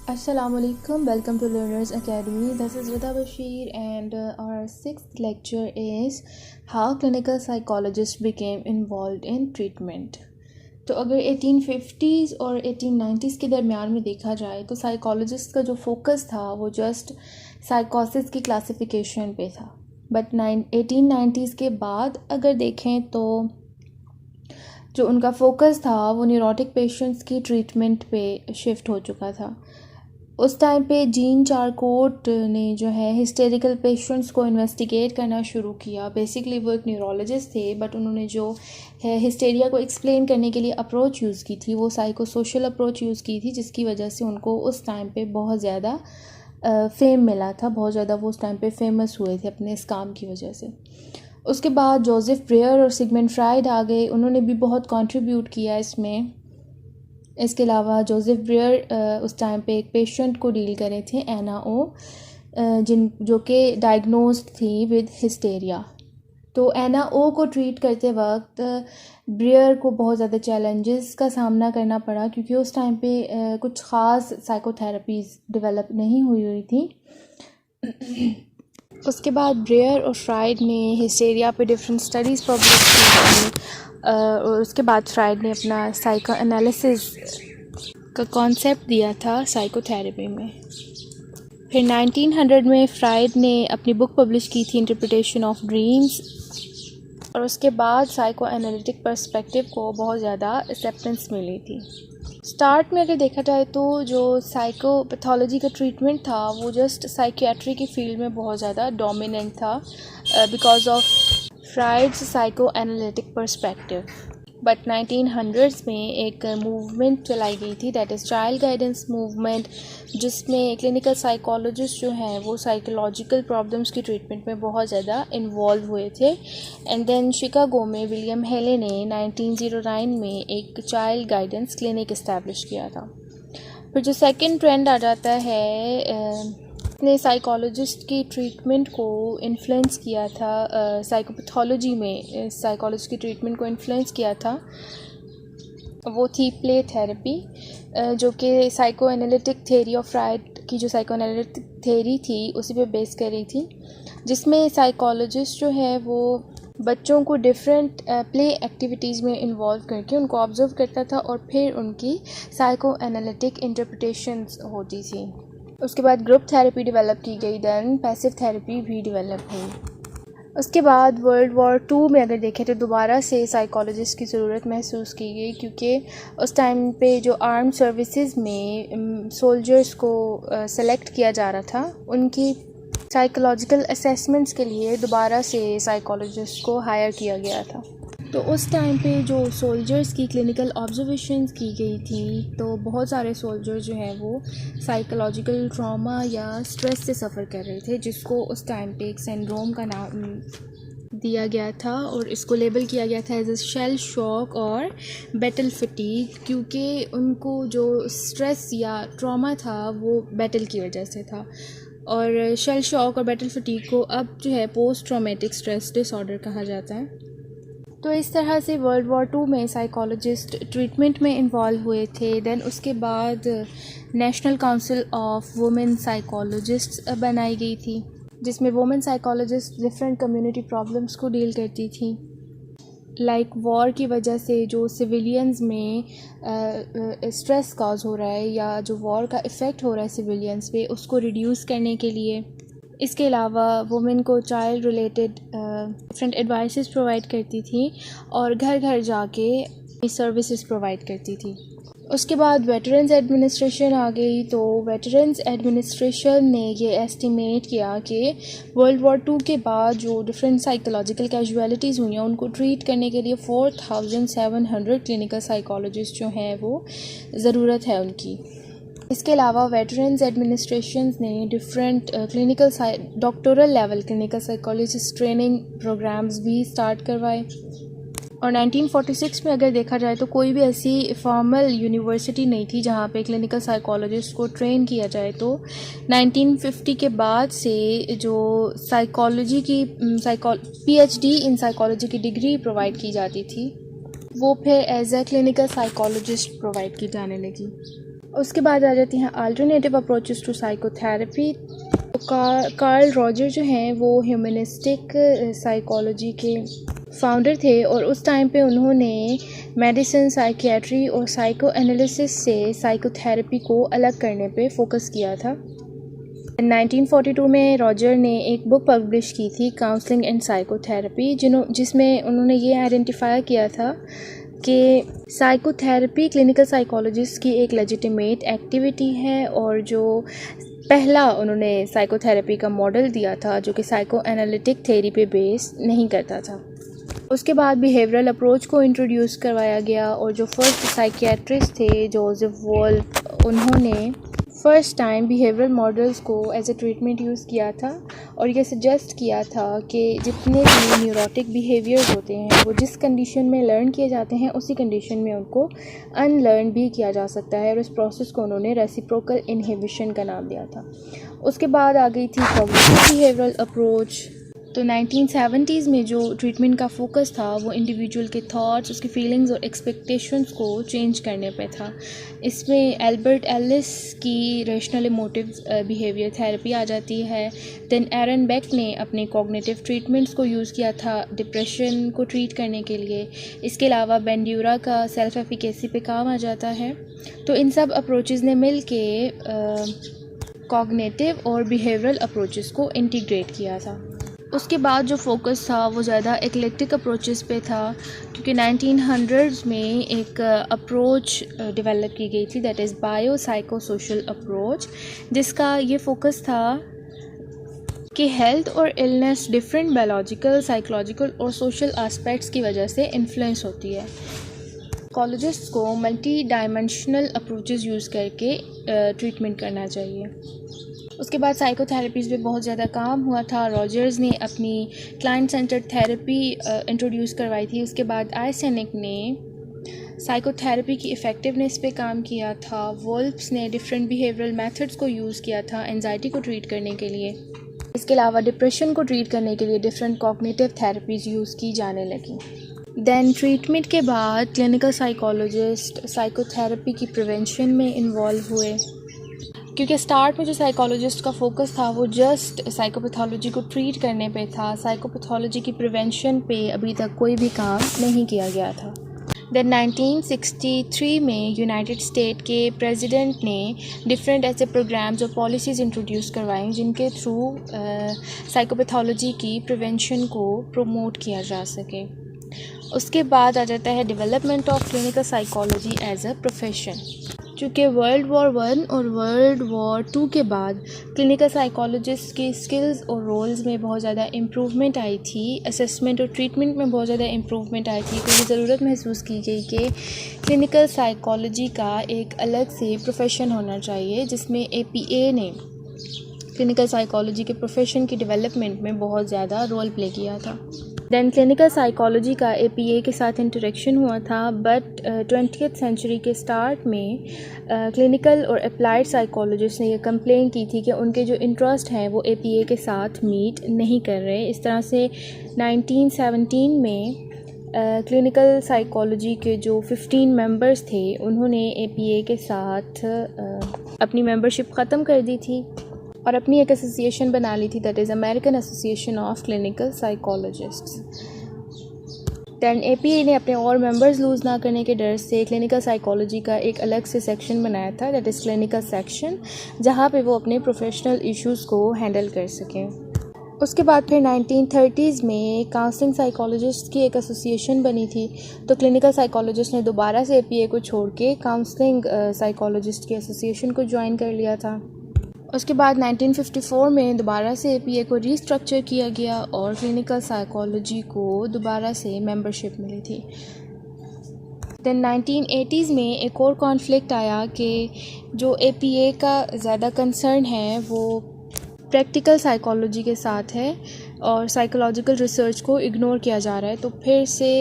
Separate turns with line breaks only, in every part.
Assalamualaikum, welcome to Learners Academy. This is Rida Bashir and our sixth lecture is how clinical psychologists became involved in treatment. तो अगर 1850s और 1890s के दरमियान में देखा जाए तो साइकोलॉजिस्ट का जो फोकस था वो जस्ट साइकोसिस की क्लासिफिकेशन पे था, बट 1890s के बाद अगर देखें तो जो उनका फोकस था वो न्यूरोटिक पेशेंट्स की ट्रीटमेंट पे शिफ्ट हो चुका था। उस टाइम पे जीन चारकोट ने जो है हिस्टेरिकल पेशेंट्स को इन्वेस्टिगेट करना शुरू किया। बेसिकली वो एक न्यूरोलॉजिस्ट थे, बट उन्होंने जो है हिस्टेरिया को एक्सप्लेन करने के लिए अप्रोच यूज़ की थी वो साइको सोशल अप्रोच यूज़ की थी, जिसकी वजह से उनको उस टाइम पे बहुत ज़्यादा फेम मिला था, बहुत ज़्यादा वो उस टाइम पे फेमस हुए थे अपने इस काम की वजह से। उसके बाद जोसेफ ब्रेयर और सिगमंड फ्राइड आ गए, उन्होंने भी बहुत कंट्रीब्यूट किया इसमें। इसके अलावा जोसेफ ब्रेयर उस टाइम पे एक पेशेंट को डील करे थे, एना ओ, जो कि डायग्नोस्ड थी विद हिस्टेरिया। तो एना ओ को ट्रीट करते वक्त ब्रेयर को बहुत ज़्यादा चैलेंजेस का सामना करना पड़ा, क्योंकि उस टाइम पे कुछ ख़ास साइकोथेरेपीज़ डेवलप नहीं हुई थी। उसके बाद ब्रेयर और फ्राइड ने हिस्टेरिया पे डिफरेंट स्टडीज़ पब्लिश की और उसके बाद फ्राइड ने अपना साइको एनालिसिस का कॉन्सेप्ट दिया था साइकोथेरेपी में। फिर 1900 में फ्राइड ने अपनी बुक पब्लिश की थी इंटरप्रिटेशन ऑफ ड्रीम्स, और उसके बाद साइको एनालिटिक पर्सपेक्टिव को बहुत ज़्यादा एक्सेप्टेंस मिली थी। स्टार्ट में अगर देखा जाए तो जो साइकोपैथोलॉजी का ट्रीटमेंट था वो जस्ट साइकियाट्री की फील्ड में बहुत ज़्यादा डोमिनेंट था because of Freud's psychoanalytic perspective. But 1900s में एक मूवमेंट चलाई गई थी, that is child guidance movement, जिसमें क्लिनिकल साइकोलॉजिस्ट जो हैं वो साइकोलॉजिकल प्रॉब्लम्स की ट्रीटमेंट में बहुत ज़्यादा इन्वॉल्व हुए थे। एंड देन शिकागो में विलियम हेले ने 1909 में एक चाइल्ड गाइडेंस क्लिनिक इस्टेब्लिश किया था। फिर जो सेकंड ट्रेंड आ जाता है ने साइकोलॉजिस्ट की ट्रीटमेंट को इन्फ्लुएंस किया था, साइकोपैथोलॉजी में साइकोलॉजी की ट्रीटमेंट को इन्फ्लुएंस किया था, वो थी प्ले थेरेपी, जो कि psycho analytic theory of fried की जो साइको एनालिटिक थेरी थी उसी पे बेस कर रही थी, जिसमें साइकोलॉजिस्ट जो है वो बच्चों को डिफरेंट प्ले एक्टिविटीज़ में इन्वॉल्व करके उनको ऑब्जर्व करता था और फिर उनकी साइको एनालिटिक इंटरप्रिटेशंस होती थी। उसके बाद ग्रुप थेरेपी डेवलप की गई, देन पैसिव थेरेपी भी डेवलप हुई। उसके बाद वर्ल्ड वॉर 2 में अगर देखें तो दोबारा से साइकोलॉजिस्ट की ज़रूरत महसूस की गई, क्योंकि उस टाइम पे जो आर्म सर्विसेज में सोल्जर्स को सेलेक्ट किया जा रहा था, उनकी साइकोलॉजिकल असेसमेंट्स के लिए दोबारा से साइकोलॉजिस्ट को हायर किया गया था। तो उस टाइम पे जो सोल्जर्स की क्लिनिकल ऑब्जर्वेशंस की गई थी, तो बहुत सारे सोल्जर्स जो हैं वो साइकोलॉजिकल ट्रॉमा या स्ट्रेस से सफ़र कर रहे थे, जिसको उस टाइम पे एक सिंड्रोम का नाम दिया गया था और इसको लेबल किया गया था एज अ शेल शॉक और बैटल फटीग, क्योंकि उनको जो स्ट्रेस या ट्रॉमा था वो बैटल की वजह से था। और शेल शॉक और बैटल फटीग को अब जो है पोस्ट ट्रॉमेटिक स्ट्रेस डिसऑर्डर कहा जाता है। तो इस तरह से वर्ल्ड वॉर 2 में साइकोलॉजिस्ट ट्रीटमेंट में इन्वॉल्व हुए थे। देन उसके बाद national council of women psychologists बनाई गई थी, जिसमें women psychologist different community problems को डील करती थी, लाइक वॉर की वजह से जो सिविलियंस में स्ट्रेस कॉज हो रहा है या जो वॉर का इफ़ेक्ट हो रहा है सिविलियंस पे, उसको रिड्यूस करने के लिए। इसके अलावा वुमेन को child related different advices provide करती थी और घर घर जाके सर्विसेज प्रोवाइड करती थी। उसके बाद वेटरन्स एडमिनिस्ट्रेशन आ गई, तो वेटरन्स एडमिनिस्ट्रेशन ने ये एस्टिमेट किया कि वर्ल्ड वॉर 2 के बाद जो डिफरेंट साइकोलॉजिकल कैजुअलिटीज़ हुई हैं उनको ट्रीट करने के लिए 4700 क्लिनिकल साइकोलॉजिस्ट जो हैं वो ज़रूरत है उनकी। इसके अलावा वेटरन्स एडमिनिस्ट्रेशन ने different clinical doctoral level clinical psychologist training programs भी स्टार्ट करवाए। और 1946 में अगर देखा जाए तो कोई भी ऐसी फॉर्मल यूनिवर्सिटी नहीं थी जहाँ पे क्लिनिकल साइकोलॉजिस्ट को ट्रेन किया जाए। तो 1950 के बाद से जो साइकोलॉजी की PhD इन साइकोलॉजी की डिग्री प्रोवाइड की जाती थी वो फिर as a clinical psychologist provide की जाने लगी। उसके बाद आ जाती हैं अल्टरनेटिव अप्रोचेस टू साइकोथेरेपी। तो कार्ल रॉजर जो हैं वो ह्यूमनिस्टिक साइकोलॉजी के फाउंडर थे और उस टाइम पे उन्होंने मेडिसिन, साइकियाट्री और साइको एनालिसिस से साइकोथेरेपी को अलग करने पे फोकस किया था। 1942 में रॉजर ने एक बुक पब्लिश की थी, काउंसलिंग एंड साइकोथेरेपी, जिसमें उन्होंने ये आइडेंटिफाई किया था कि साइकोथेरेपी क्लिनिकल साइकोलॉजिस्ट की एक लेजिटिमेट एक्टिविटी है और जो पहला उन्होंने साइकोथेरेपी का मॉडल दिया था जो कि साइको एनालिटिक थ्योरी पे बेस नहीं करता था। उसके बाद बिहेवियरल अप्रोच को इंट्रोड्यूस करवाया गया और जो फर्स्ट साइकियाट्रिस्ट थे जोसेफ वोल्फ, उन्होंने फ़र्स्ट टाइम बिहेवियरल मॉडल्स को एज ए ट्रीटमेंट यूज़ किया था और ये सजेस्ट किया था कि जितने भी न्यूरोटिक बिहेवियर्स होते हैं वो जिस कंडीशन में लर्न किए जाते हैं उसी कंडीशन में उनको अनलर्न भी किया जा सकता है और इस प्रोसेस को उन्होंने रेसिप्रोकल इनहिबिशन का नाम दिया था। उसके बाद आ गई थी कॉग्निटिव बिहेवियरल अप्रोच। तो 1970s में जो ट्रीटमेंट का फोकस था वो इंडिविजुअल के थॉट्स, उसकी फीलिंग्स और एक्सपेक्टेशंस को चेंज करने पे था। इसमें एल्बर्ट एलिस की रेशनल इमोटिव बिहेवियर थेरेपी आ जाती है। देन एरन बेक ने अपने कॉग्निटिव ट्रीटमेंट्स को यूज़ किया था डिप्रेशन को ट्रीट करने के लिए। इसके अलावा बेंड्यूरा का सेल्फ एफिकेसी पे काम आ जाता है। तो इन सब अप्रोचेज़ ने मिल के कॉग्निटिव और बिहेवियरल अप्रोचेज़ को इंटीग्रेट किया था। उसके बाद जो फोकस था वो ज़्यादा एक्लेक्टिक अप्रोचेस पे था क्योंकि 1900s में एक अप्रोच डेवलप की गई थी, that is bio psycho social approach, जिसका ये फोकस था कि हेल्थ और इलनेस डिफरेंट बायोलॉजिकल, साइकोलॉजिकल और सोशल एस्पेक्ट्स की वजह से इन्फ्लुएंस होती है। साइकोलॉजिस्ट्स को मल्टी डायमेंशनल अप्रोचेस यूज़ करके ट्रीटमेंट करना चाहिए। उसके बाद साइकोथेरेपीज़ पे बहुत ज़्यादा काम हुआ था। रॉजर्स ने अपनी क्लाइंट सेंटर्ड थेरेपी इंट्रोड्यूस करवाई थी। उसके बाद आइसेनिक ने साइकोथेरेपी की इफ़ेक्टिवनेस पे काम किया था। वोल्फ्स ने डिफरेंट बिहेवियरल मेथड्स को यूज़ किया था एंजाइटी को ट्रीट करने के लिए। इसके अलावा डिप्रेशन को ट्रीट करने के लिए डिफरेंट कॉग्निटिव थेरेपीज़ यूज़ की जाने लगी। देन ट्रीटमेंट के बाद क्लिनिकल साइकोलॉजिस्ट साइकोथेरेपी की प्रिवेंशन में इन्वॉल्व हुए क्योंकि स्टार्ट में जो साइकोलॉजिस्ट का फोकस था वो जस्ट साइकोपैथोलॉजी को ट्रीट करने पे था। साइकोपैथोलॉजी की प्रिवेंशन पे अभी तक कोई भी काम नहीं किया गया था। देन 1963 में यूनाइटेड स्टेट के प्रेसिडेंट ने डिफरेंट ऐसे प्रोग्राम्स और पॉलिसीज़ इंट्रोड्यूस करवाई जिनके थ्रू साइकोपैथोलॉजी की प्रिवेंशन को प्रमोट किया जा सके। उसके बाद आ जाता है development of clinical psychology as a profession. चूँकि वर्ल्ड वॉर 1 और वर्ल्ड वॉर 2 के बाद क्लिनिकल साइकोलॉजिस्ट की स्किल्स और रोल्स में बहुत ज़्यादा इम्प्रूवमेंट आई थी, असेसमेंट और ट्रीटमेंट में बहुत ज़्यादा इम्प्रूवमेंट आई थी, तो ये ज़रूरत महसूस की गई कि क्लिनिकल साइकोलॉजी का एक अलग से प्रोफेशन होना चाहिए जिसमें APA ने क्लिनिकल साइकोलॉजी के प्रोफेशन की डेवलपमेंट में बहुत ज़्यादा रोल प्ले किया था। देन क्लिनिकल साइकोलॉजी का APA के साथ इंटरेक्शन हुआ था, बट 20th सेंचुरी के स्टार्ट में क्लिनिकल और अप्लाइड साइकोलॉजिस्ट ने ये कंप्लेन की थी कि उनके जो इंटरेस्ट हैं वो APA के साथ मीट नहीं कर रहे। इस तरह से 1917 में क्लिनिकल साइकोलॉजी के जो 15 मेंबर्स थे उन्होंने APA के साथ अपनी मेंबरशिप ख़त्म कर दी थी और अपनी एक एसोसिएशन बना ली थी, that is American association of clinical psychologists. Then APA ने अपने और मेंबर्स लूज़ ना करने के डर से क्लिनिकल साइकोलॉजी का एक अलग से सेक्शन बनाया था, दैट इज़ क्लिनिकल सेक्शन, जहाँ पे वो अपने प्रोफेशनल इश्यूज़ को हैंडल कर सकें। उसके बाद फिर 1930s में काउंसलिंग साइकोलॉजिस्ट की एक एसोसिएशन बनी थी, तो क्लिनिकल साइकोलॉजिस्ट ने दोबारा से APA को छोड़ के काउंसलिंग साइकोलॉजिस्ट की एसोसिएशन को ज्वाइन कर लिया था। उसके बाद 1954 में दोबारा से APA को रीस्ट्रक्चर किया गया और क्लिनिकल साइकोलॉजी को दोबारा से मेंबरशिप मिली थी। देन 1980s में एक और कॉन्फ्लिक्ट आया कि जो APA का ज़्यादा कंसर्न है वो प्रैक्टिकल साइकोलॉजी के साथ है और साइकोलॉजिकल रिसर्च को इग्नोर किया जा रहा है। तो फिर से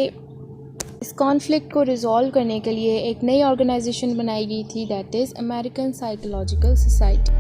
इस कॉन्फ्लिक्ट को रिजॉल्व करने के लिए एक नई ऑर्गेनाइजेशन बनाई गई थी, that is American psychological society.